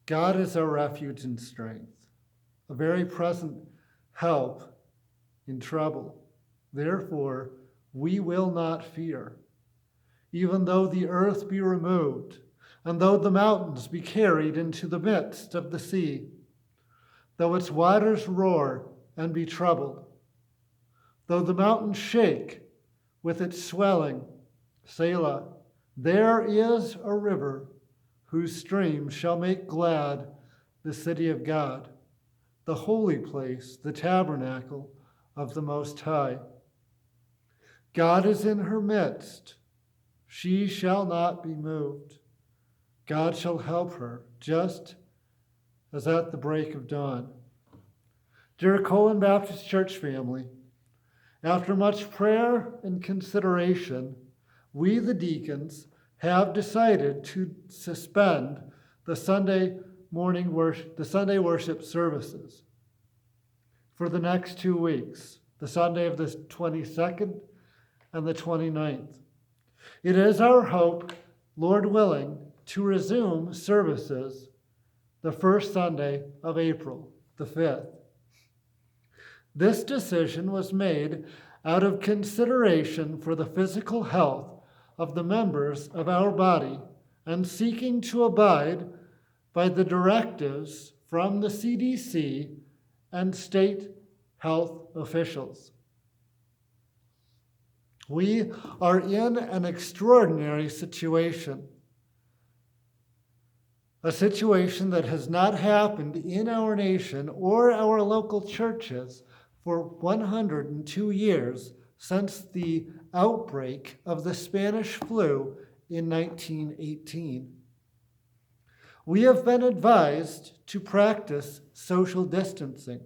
God is our refuge and strength, a very present help in trouble. Therefore, we will not fear, even though the earth be removed, and though the mountains be carried into the midst of the sea, though its waters roar and be troubled, though the mountains shake with its swelling. Selah, there is a river whose streams shall make glad the city of God, the holy place, the tabernacle of the Most High. God is in her midst. She shall not be moved. God shall help her, just as at the break of dawn. Dear Colon Baptist Church family, after much prayer and consideration, we, the deacons, have decided to suspend the Sunday worship services for the next 2 weeks, the Sunday of the 22nd and the 29th. It is our hope, Lord willing, to resume services the first Sunday of April, the 5th. This decision was made out of consideration for the physical health of the members of our body and seeking to abide by the directives from the CDC and state health officials. We are in an extraordinary situation, a situation that has not happened in our nation or our local churches for 102 years since the outbreak of the Spanish flu in 1918. We have been advised to practice social distancing.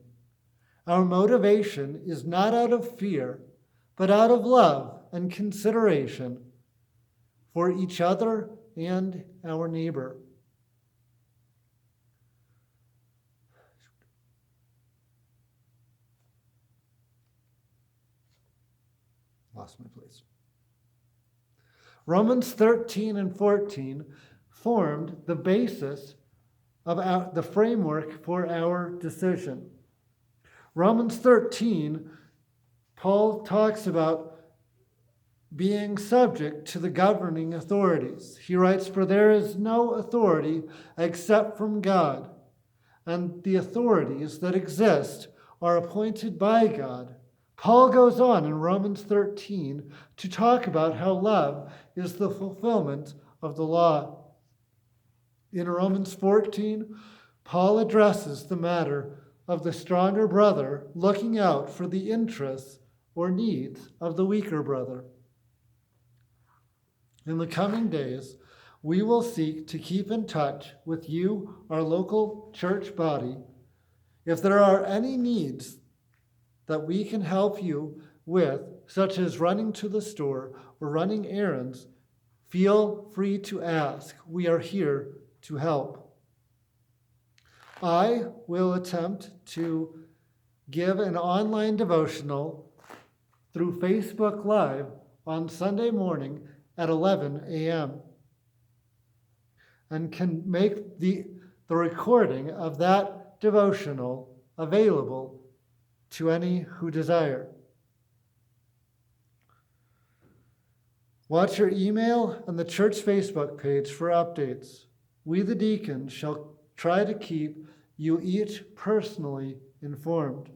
Our motivation is not out of fear, but out of love and consideration for each other and our neighbor. Lost my place. Romans 13 and 14 formed the basis of the framework for our decision. Romans 13, Paul talks about being subject to the governing authorities. He writes, "For there is no authority except from God, and the authorities that exist are appointed by God." Paul goes on in Romans 13 to talk about how love is the fulfillment of the law. In Romans 14, Paul addresses the matter of the stronger brother looking out for the interests or needs of the weaker brother. In the coming days, we will seek to keep in touch with you, our local church body. If there are any needs that we can help you with, such as running to the store or running errands, feel free to ask. We are here to help. I will attempt to give an online devotional through Facebook Live on Sunday morning at 11 a.m. and can make the recording of that devotional available to any who desire. Watch your email and the church Facebook page for updates. We, the deacons, shall try to keep you each personally informed.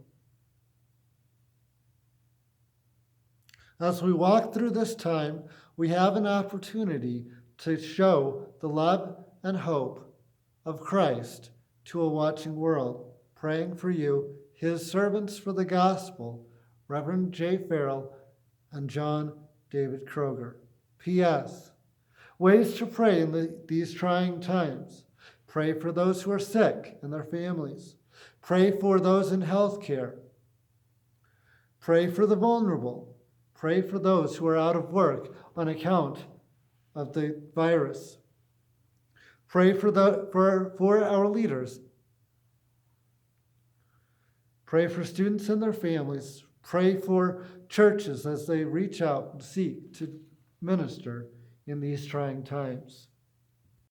As we walk through this time, we have an opportunity to show the love and hope of Christ to a watching world. Praying for you, his servants for the gospel, Reverend J. Farrell and John David Kroger. P.S. Ways to pray in these trying times. Pray for those who are sick and their families. Pray for those in healthcare. Pray for the vulnerable. Pray for those who are out of work on account of the virus. Pray for our leaders. Pray for students and their families. Pray for churches as they reach out and seek to minister in these trying times.